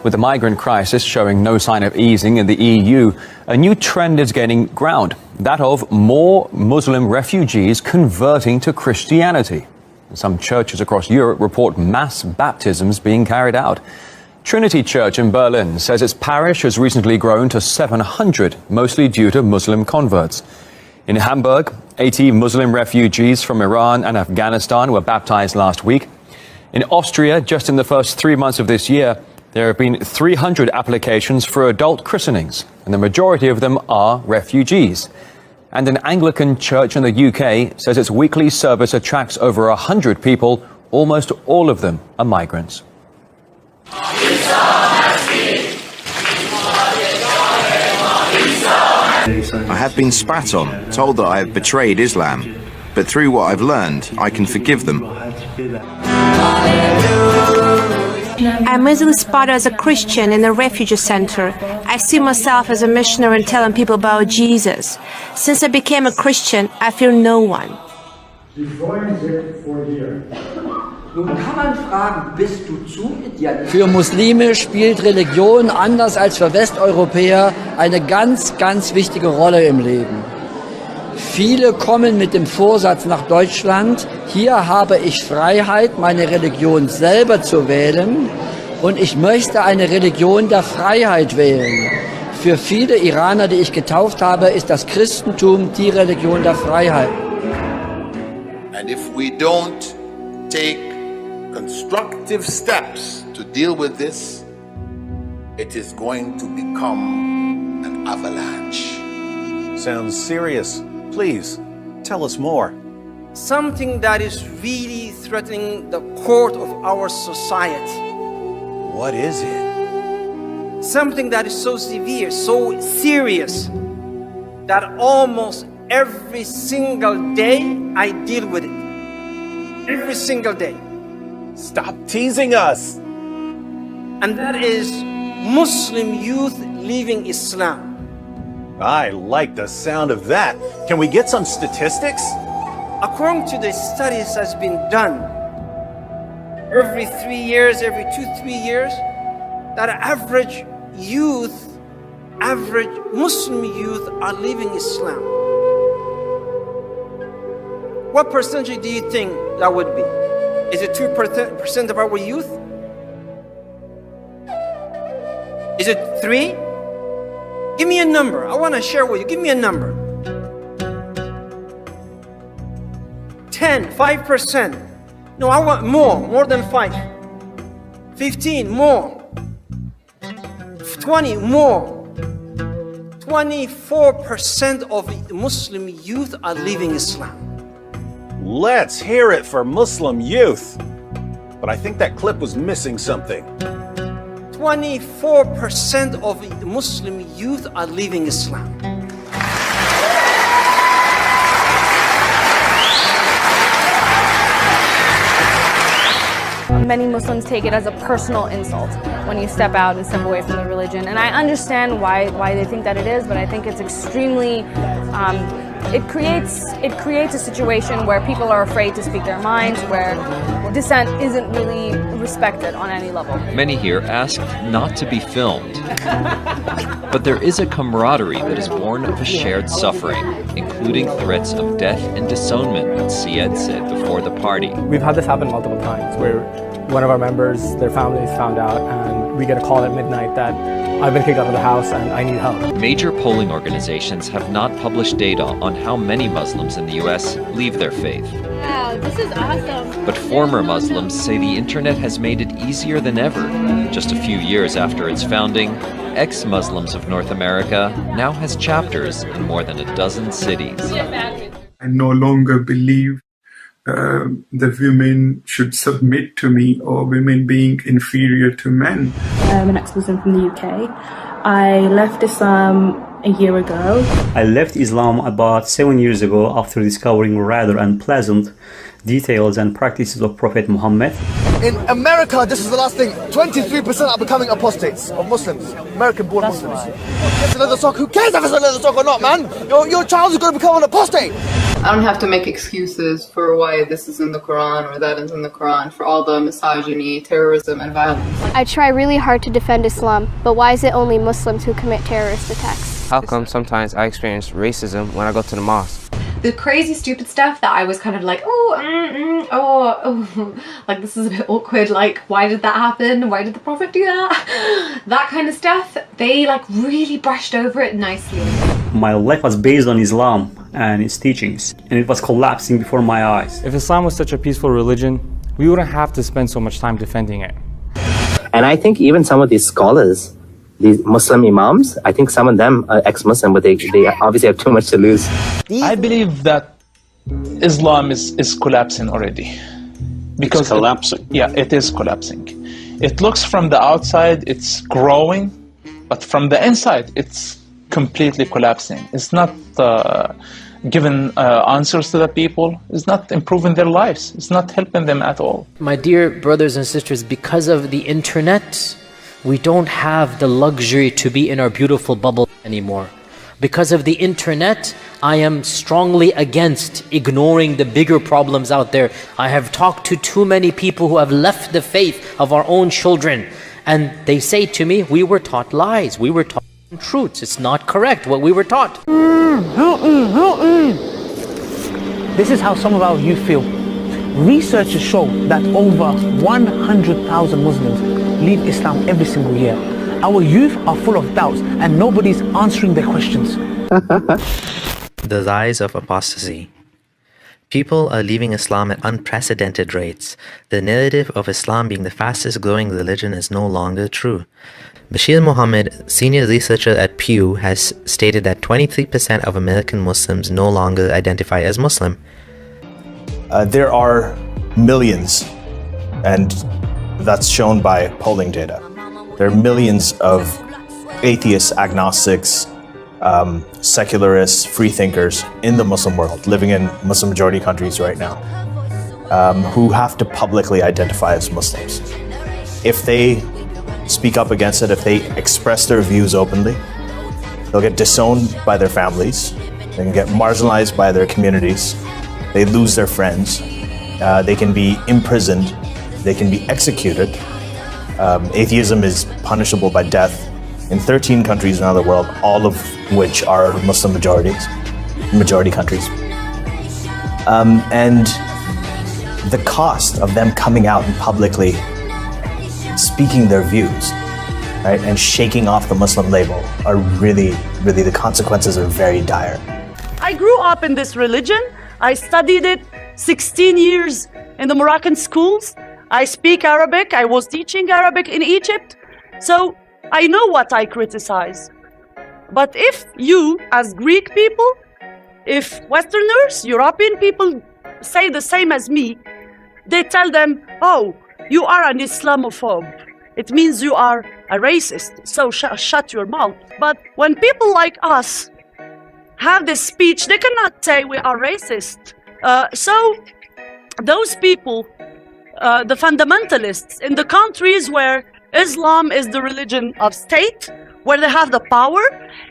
With the migrant crisis showing no sign of easing in the EU, a new trend is gaining ground, that of more Muslim refugees converting to Christianity. Some churches across Europe report mass baptisms being carried out. Trinity Church in Berlin says its parish has recently grown to 700, mostly due to Muslim converts. In Hamburg, 80 Muslim refugees from Iran and Afghanistan were baptized last week. In Austria, just in the first 3 months of this year, there have been 300 applications for adult christenings, and the majority of them are refugees. And an Anglican church in the UK says its weekly service attracts over 100 people, almost all of them are migrants. I have been spat on, told that I have betrayed Islam, but through what I've learned, I can forgive them. I'm easily spotted as a Christian in a refugee center. I see myself as a missionary and telling people about Jesus. Since I became a Christian, I fear no one. Für Muslime spielt Religion anders als für Westeuropäer eine ganz, ganz wichtige Rolle im Leben. Viele kommen mit dem Vorsatz nach Deutschland, hier habe ich Freiheit, meine Religion selber zu wählen, und ich möchte eine Religion der Freiheit wählen. Für viele Iraner, die ich getauft habe, ist das Christentum die Religion der Freiheit. And if we don't take constructive steps to deal with this, it is going to become an avalanche. Sounds serious. Please, tell us more. Something that is really threatening the core of our society. What is it? Something that is so severe, so serious, that almost every single day I deal with it. Every single day. Stop teasing us! And that is Muslim youth leaving Islam. I like the sound of that. Can we get some statistics? According to the studies that's been done, every 3 years, every 2-3 years, that average Muslim youth are leaving Islam. What percentage do you think that would be? Is it 2% of our youth? Is it 3? Give me a number. I want to share with you. Give me a number. 10, 5%. No, I want more than 5. 15, more. 20, more. 24% of the Muslim youth are leaving Islam. Let's hear it for Muslim youth. But I think that clip was missing something. 24% of the Muslim youth are leaving Islam. Many Muslims take it as a personal insult when you step out and step away from the religion. And I understand why they think that it is, but I think it's extremely, it creates a situation where people are afraid to speak their minds, where dissent isn't really respected on any level. Many here asked not to be filmed. But there is a camaraderie that is born of a shared suffering, including threats of death and disownment, Syed said before the party. We've had this happen multiple times, where one of our members, their families found out, and we get a call at midnight that I've been kicked out of the house and I need help. Major polling organizations have not published data on how many Muslims in the US leave their faith. Wow, this is awesome. But former Muslims say the internet has made it easier than ever. Just a few years after its founding, ex-Muslims of North America now has chapters in more than a dozen cities. I no longer believe that women should submit to me, or women being inferior to men. I'm an ex-Muslim from the UK. I left Islam a year ago. I left Islam about 7 years ago after discovering rather unpleasant details and practices of Prophet Muhammad. In America, this is the last thing, 23% are becoming apostates of Muslims, American-born Muslims. If it's a leather sock, who cares if it's a leather sock or not, man? Your child is going to become an apostate. I don't have to make excuses for why this is in the Quran or that is in the Quran for all the misogyny, terrorism, and violence. I try really hard to defend Islam, but why is it only Muslims who commit terrorist attacks? How come sometimes I experience racism when I go to the mosque? The crazy stupid stuff that I was kind of like, like this is a bit awkward, like why did that happen? Why did the Prophet do that? That kind of stuff, they like really brushed over it nicely. My life was based on Islam and its teachings, and it was collapsing before my eyes. If Islam was such a peaceful religion, we wouldn't have to spend so much time defending it. And I think even some of these scholars, these Muslim imams, I think some of them are ex-Muslim, but they obviously have too much to lose. I believe that Islam is collapsing already. Because it's collapsing? It is collapsing. It looks from the outside, it's growing, but from the inside, it's completely collapsing. It's not giving answers to the people. It's not improving their lives. It's not helping them at all. My dear brothers and sisters, because of the internet, we don't have the luxury to be in our beautiful bubble anymore. Because of the internet, I am strongly against ignoring the bigger problems out there. I have talked to too many people who have left the faith of our own children, and they say to me, we were taught lies, we were taught truths. It's not correct what we were taught. This is how some of our youth feel. Researchers show that over 100,000 Muslims leave Islam every single year. Our youth are full of doubts and nobody's answering their questions. The rise of apostasy. People are leaving Islam at unprecedented rates. The narrative of Islam being the fastest growing religion is no longer true. Bashir Mohammed, senior researcher at Pew, has stated that 23% of American Muslims no longer identify as Muslim. There are millions, and that's shown by polling data. There are millions of atheists, agnostics, secularists, freethinkers in the Muslim world, living in Muslim majority countries right now, who have to publicly identify as Muslims. If they speak up against it, if they express their views openly, they'll get disowned by their families, they can get marginalized by their communities, they lose their friends, they can be imprisoned, they can be executed. Atheism is punishable by death in 13 countries around the world, all of which are Muslim majority countries. And the cost of them coming out and publicly speaking their views, right, and shaking off the Muslim label are really, the consequences are very dire. I grew up in this religion. I studied it 16 years in the Moroccan schools. I speak Arabic. I was teaching Arabic in Egypt. So I know what I criticize. But if you, as Greek people, if Westerners, European people say the same as me, they tell them, oh, you are an Islamophobe. It means you are a racist, so shut your mouth. But when people like us have this speech, they cannot say we are racist. So those people, the fundamentalists in the countries where Islam is the religion of state, where they have the power,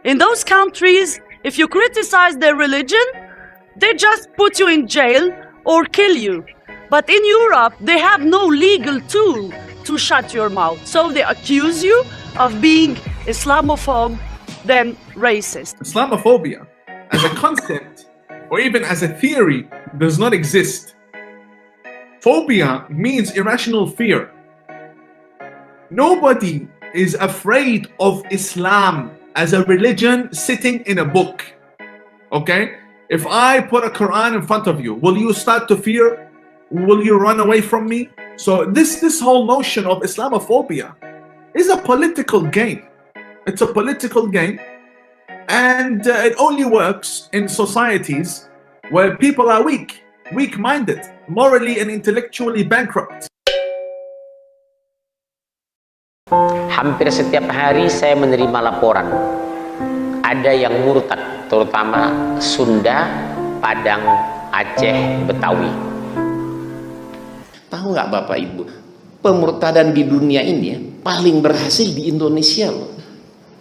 in those countries, if you criticize their religion, they just put you in jail or kill you. But in Europe, they have no legal tool to shut your mouth. So they accuse you of being Islamophobe, then racist. Islamophobia as a concept or even as a theory does not exist. Phobia means irrational fear. Nobody is afraid of Islam as a religion sitting in a book. Okay? If I put a Quran in front of you, will you start to fear? Will you run away from me? So this whole notion of Islamophobia is a political game. It's a political game, and it only works in societies where people are weak-minded, morally and intellectually bankrupt. Hampir setiap hari saya menerima laporan ada yang murtad, terutama Sunda, Padang, Aceh, Betawi. Tahu nggak Bapak Ibu, pemurtadan di dunia ini paling berhasil di Indonesia loh.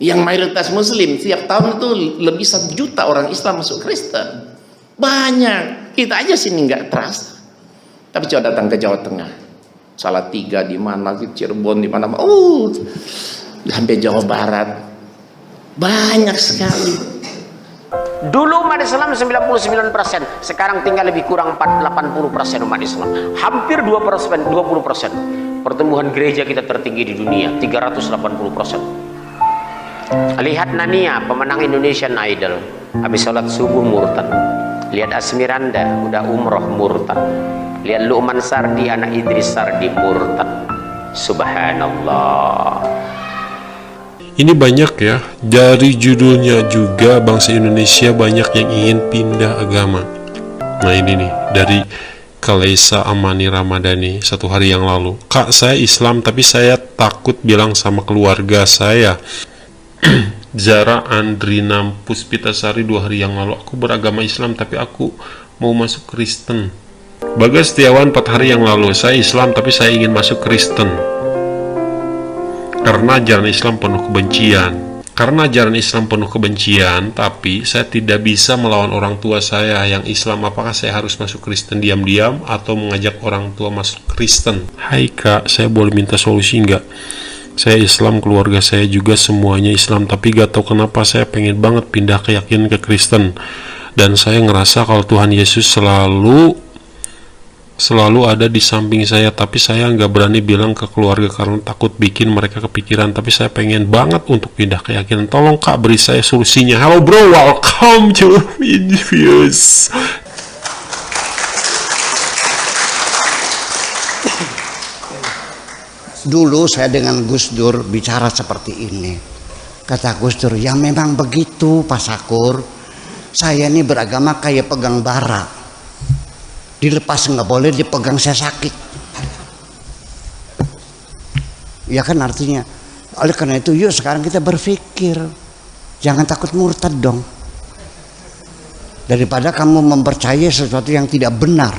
Yang mayoritas Muslim, tiap tahun itu lebih 1 juta orang Islam masuk Kristen. Banyak. Kita aja sini nggak trust. Tapi coba datang ke Jawa Tengah. Salatiga di mana, Cirebon di mana. Sampai Jawa Barat. Banyak sekali. Dulu umat Islam 99%, sekarang tinggal lebih kurang 80% umat Islam. Hampir 20%. Pertumbuhan gereja kita tertinggi di dunia, 380%. Lihat Nania, pemenang Indonesian Idol, habis sholat subuh murtad. Lihat Asmiranda, udah umroh murtad. Lihat Luqman Sardi, anak Idris Sardi murtad. Subhanallah. Ini banyak ya, dari judulnya juga bangsa Indonesia banyak yang ingin pindah agama. Nah ini nih, dari Kalesa Amani Ramadhani 1 hari yang lalu. Kak, saya Islam tapi saya takut bilang sama keluarga saya. Zara Andrina Puspitasari 2 hari yang lalu, aku beragama Islam tapi aku mau masuk Kristen. Bagas Setiawan 4 hari yang lalu, saya Islam tapi saya ingin masuk Kristen. Karena ajaran Islam penuh kebencian. Tapi saya tidak bisa melawan orang tua saya yang Islam. Apakah saya harus masuk Kristen diam-diam atau mengajak orang tua masuk Kristen? Hai Kak, saya boleh minta solusi nggak? Saya Islam, keluarga saya juga semuanya Islam, tapi gak tahu kenapa saya pengen banget pindah keyakinan ke Kristen. Dan saya ngerasa kalau Tuhan Yesus selalu ada di samping saya, tapi saya nggak berani bilang ke keluarga karena takut bikin mereka kepikiran. Tapi saya pengen banget untuk pindah keyakinan. Tolong Kak, beri saya solusinya. Halo bro, welcome to Infuse. Dulu saya dengan Gus Dur bicara seperti ini. Kata Gus Dur, ya memang begitu Pak Sakur. Saya ini beragama kayak pegang bara. Dilepas nggak boleh, dipegang saya sakit. Ya kan artinya. Oleh karena itu yuk sekarang kita berpikir. Jangan takut murtad dong. Daripada kamu mempercayai sesuatu yang tidak benar.